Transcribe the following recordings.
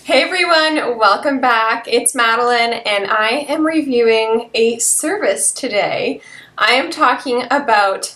Hey everyone, welcome back. It's Madeline and I am reviewing a service today. I am talking about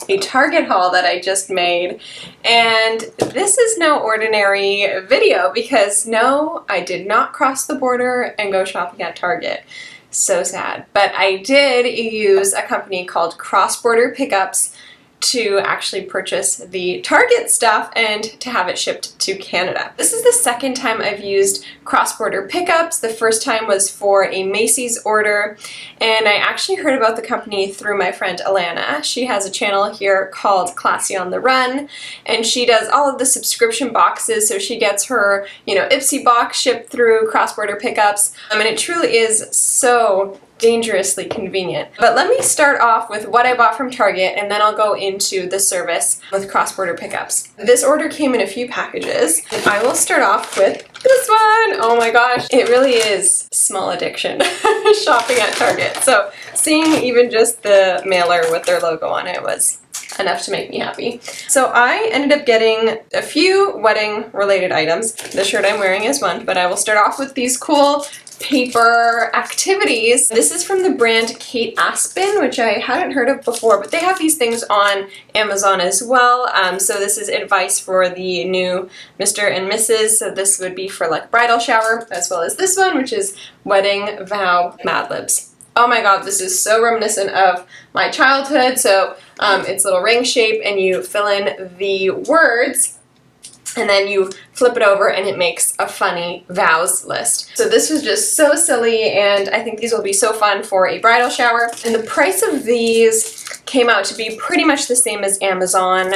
a Target haul that I just made, and this is no ordinary video because no, I did not cross the border and go shopping at Target. So sad. But I did use a company called Cross Border Pickups to actually purchase the Target stuff and to have it shipped to Canada. This is the second time I've used cross-border pickups. The first time was for a Macy's order, and I actually heard about the company through my friend Alana. She has a channel here called Classy on the Run, and she does all of the subscription boxes, so she gets her, Ipsy box shipped through cross-border pickups, and it truly is so dangerously convenient. But let me start off with what I bought from Target, and then I'll go into the service with cross-border pickups. This order came in a few packages, and I will start off with this one. Oh my gosh, it really is small addiction shopping at Target. So seeing even just the mailer with their logo on it was enough to make me happy. So I ended up getting a few wedding related items. The shirt I'm wearing is one, but I will start off with these cool paper activities. This is from the brand Kate Aspen, which I hadn't heard of before, but they have these things on Amazon as well. So this is advice for the new Mr. and Mrs. So this would be for like bridal shower, as well as this one, which is wedding vow Mad Libs. Oh my god, this is so reminiscent of my childhood. So it's a little ring shape, and you fill in the words, and then you flip it over and it makes a funny vows list. So this was just so silly, and I think these will be so fun for a bridal shower. And the price of these came out to be pretty much the same as Amazon.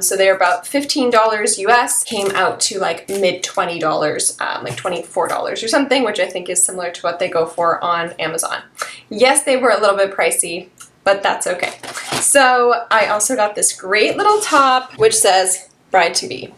So they're about $15 US, came out to like mid $20, like $24 or something, which I think is similar to what they go for on Amazon. Yes, they were a little bit pricey, but that's okay. So I also got this great little top, which says bride-to-be.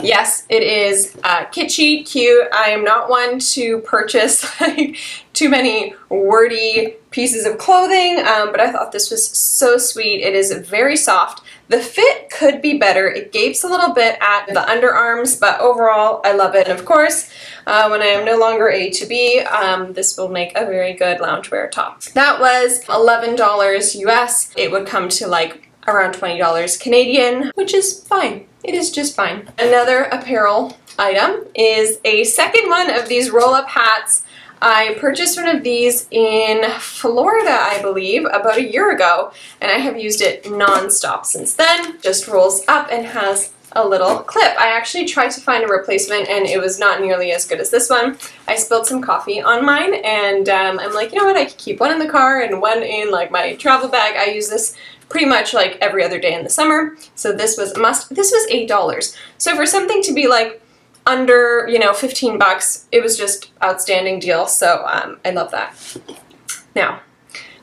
Yes, it is kitschy, cute. I am not one to purchase like too many wordy pieces of clothing, but I thought this was so sweet. It is very soft. The fit could be better. It gapes a little bit at the underarms, but overall I love it. And of course, when I am no longer a to-be, this will make a very good loungewear top. That was $11 US. It would come to like around $20 Canadian, which is fine. It is just fine. Another apparel item is a second one of these roll-up hats. I purchased one of these in Florida, I believe, about a year ago, and I have used it non-stop since then. Just rolls up and has a little clip. I actually tried to find a replacement, and it was not nearly as good as this one. I spilled some coffee on mine, and I'm like, you know what, I could keep one in the car and one in like my travel bag. I use this pretty much like every other day in the summer, so this was a must. This was $8. So for something to be like under, 15 bucks, it was just outstanding deal. So I love that. Now,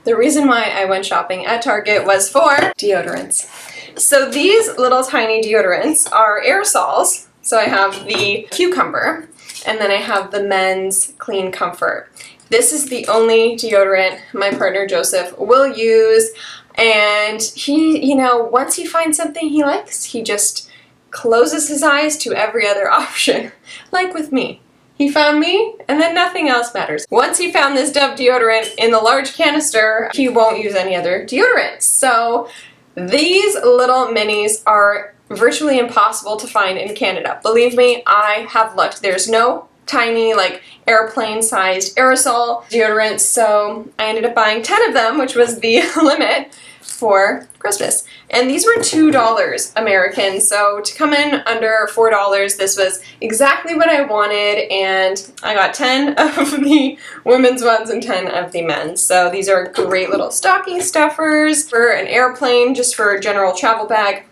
the reason why I went shopping at Target was for deodorants. So these little tiny deodorants are aerosols. So I have the Cucumber, and then I have the Men's Clean Comfort. This is the only deodorant my partner Joseph will use, and he, once he finds something he likes, he just closes his eyes to every other option. Like with me. He found me, and then nothing else matters. Once he found this Dove deodorant in the large canister, he won't use any other deodorant. So these little minis are virtually impossible to find in Canada. Believe me, I have looked. There's no tiny, like, airplane-sized aerosol deodorants, so I ended up buying 10 of them, which was the limit for Christmas. And these were $2 American, so to come in under $4, this was exactly what I wanted, and I got 10 of the women's ones and 10 of the men's. So these are great little stocking stuffers for an airplane, just for a general travel bag.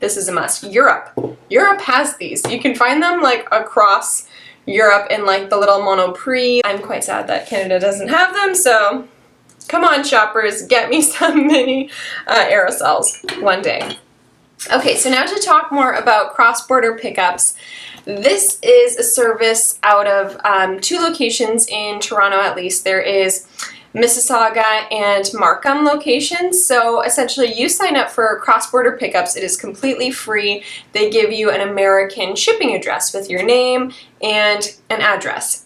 This is a must. Europe has these. You can find them like across Europe in like the little Monoprix. I'm quite sad that Canada doesn't have them, so come on shoppers, get me some mini aerosols one day. Okay, so now to talk more about cross-border pickups. This is a service out of 2 locations in Toronto at least. There is Mississauga, and Markham locations. So essentially you sign up for cross-border pickups. It is completely free. They give you an American shipping address with your name and an address.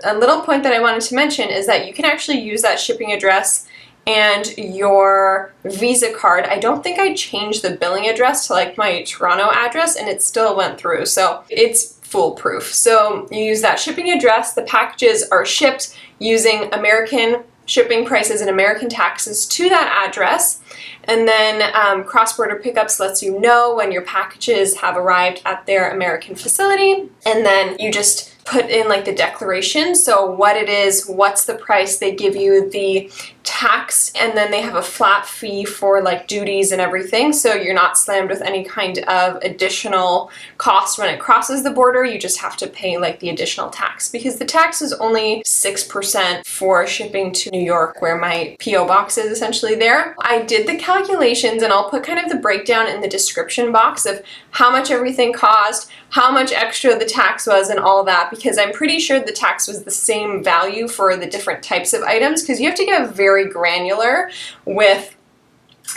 A little point that I wanted to mention is that you can actually use that shipping address and your Visa card. I don't think I changed the billing address to like my Toronto address and it still went through, so it's foolproof. So you use that shipping address, the packages are shipped using American shipping prices and American taxes to that address, and then cross-border pickups lets you know when your packages have arrived at their American facility, and then you just put in like the declaration, so what it is, what's the price, they give you the tax, and then they have a flat fee for like duties and everything, so you're not slammed with any kind of additional cost when it crosses the border. You just have to pay like the additional tax, because the tax is only 6% for shipping to New York, where my PO box is essentially there. I did the calculations, and I'll put kind of the breakdown in the description box of how much everything cost, how much extra the tax was, and all that, because I'm pretty sure the tax was the same value for the different types of items, because you have to get very granular with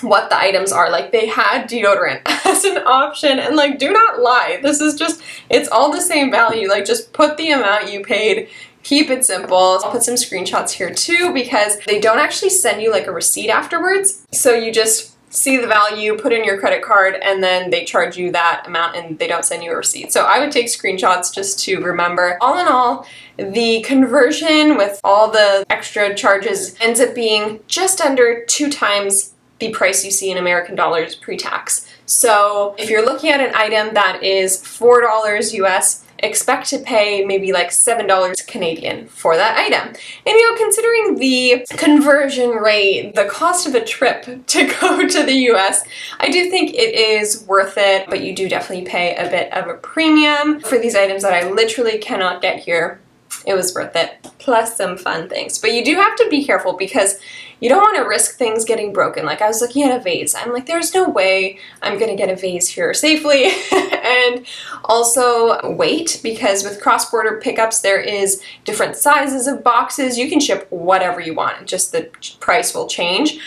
what the items are. Like, they had deodorant as an option, and like, do not lie, this is just, it's all the same value. Like, just put the amount you paid, keep it simple. I'll put some screenshots here too, because they don't actually send you like a receipt afterwards, so you just see the value, put in your credit card, and then they charge you that amount and they don't send you a receipt. So I would take screenshots just to remember. All in all, the conversion with all the extra charges ends up being just under 2 times the price you see in American dollars pre-tax. So if you're looking at an item that is $4 US, expect to pay maybe like $7 Canadian for that item. And you know, considering the conversion rate, the cost of a trip to go to the US, I do think it is worth it, but you do definitely pay a bit of a premium for these items that I literally cannot get here. It was worth it, plus some fun things. But you do have to be careful, because you don't want to risk things getting broken. Like, I was looking at a vase. I'm like, there's no way I'm going to get a vase here safely. And also weight, because with cross-border pickups, there is different sizes of boxes. You can ship whatever you want. Just the price will change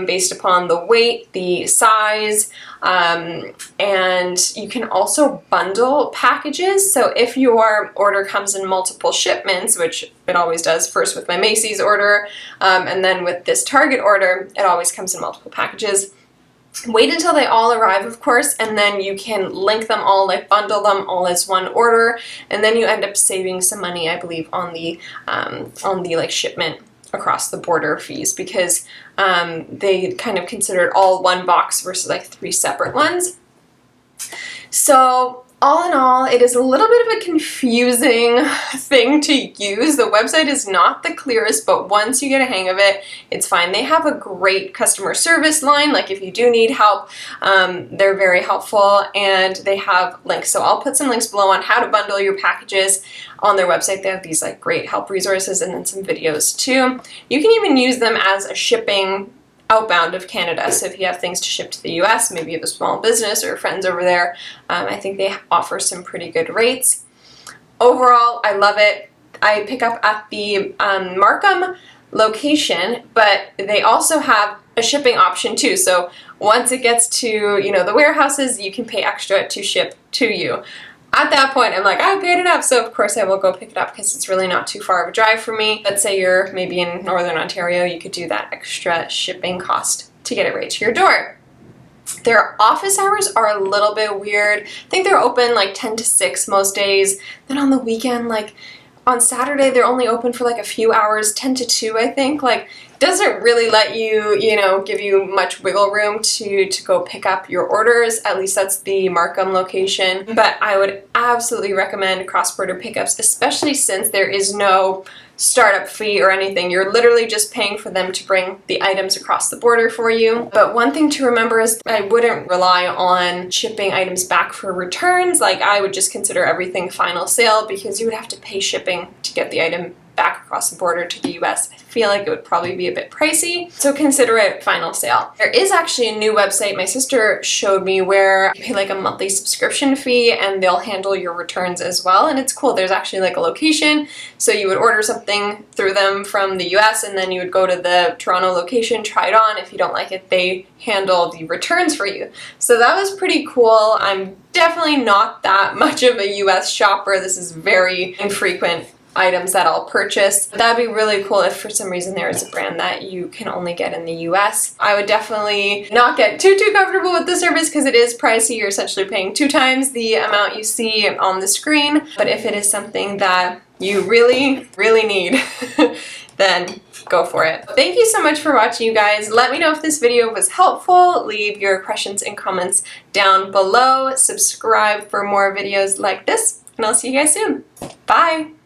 based upon the weight, the size, and you can also bundle packages. So if your order comes in multiple shipments, which it always does, first with my Macy's order, and then with this Target order, it always comes in multiple packages. Wait until they all arrive, of course, and then you can link them all, like bundle them all as one order, and then you end up saving some money, I believe, on the like shipment across the border fees, because they kind of consider it all one box versus like 3 separate ones. So all in all, it is a little bit of a confusing thing to use. The website is not the clearest, but once you get a hang of it, it's fine. They have a great customer service line. Like, if you do need help, they're very helpful, and they have links. So I'll put some links below on how to bundle your packages on their website. They have these like great help resources, and then some videos too. You can even use them as a shipping outbound of Canada. So if you have things to ship to the US, maybe you have a small business or friends over there, I think they offer some pretty good rates. Overall, I love it. I pick up at the Markham location, but they also have a shipping option too. So once it gets to, you know, the warehouses, you can pay extra to ship to you. At that point, I'm like, I paid enough, so of course I will go pick it up, because it's really not too far of a drive for me. Let's say you're maybe in Northern Ontario, you could do that extra shipping cost to get it right to your door. Their office hours are a little bit weird. I think they're open like 10 to 6 most days. Then on the weekend, like on Saturday, they're only open for like a few hours, 10 to 2, I think. Like, doesn't really let you, you know, give you much wiggle room to go pick up your orders. At least that's the Markham location. But I would absolutely recommend cross-border pickups, especially since there is no startup fee or anything. You're literally just paying for them to bring the items across the border for you. But one thing to remember is I wouldn't rely on shipping items back for returns. Like, I would just consider everything final sale, because you would have to pay shipping to get the item back across the border to the US, I feel like it would probably be a bit pricey, so consider it final sale. There is actually a new website my sister showed me where you pay like a monthly subscription fee and they'll handle your returns as well, and it's cool. There's actually like a location, so you would order something through them from the US and then you would go to the Toronto location, try it on. If you don't like it, they handle the returns for you. So that was pretty cool. I'm definitely not that much of a US shopper. This is very infrequent items that I'll purchase. That'd be really cool if for some reason there is a brand that you can only get in the US. I would definitely not get too comfortable with the service because it is pricey. You're essentially paying 2 times the amount you see on the screen. But if it is something that you really need, then go for it. Thank you so much for watching, you guys. Let me know if this video was helpful. Leave your questions and comments down below. Subscribe for more videos like this, and I'll see you guys soon. Bye!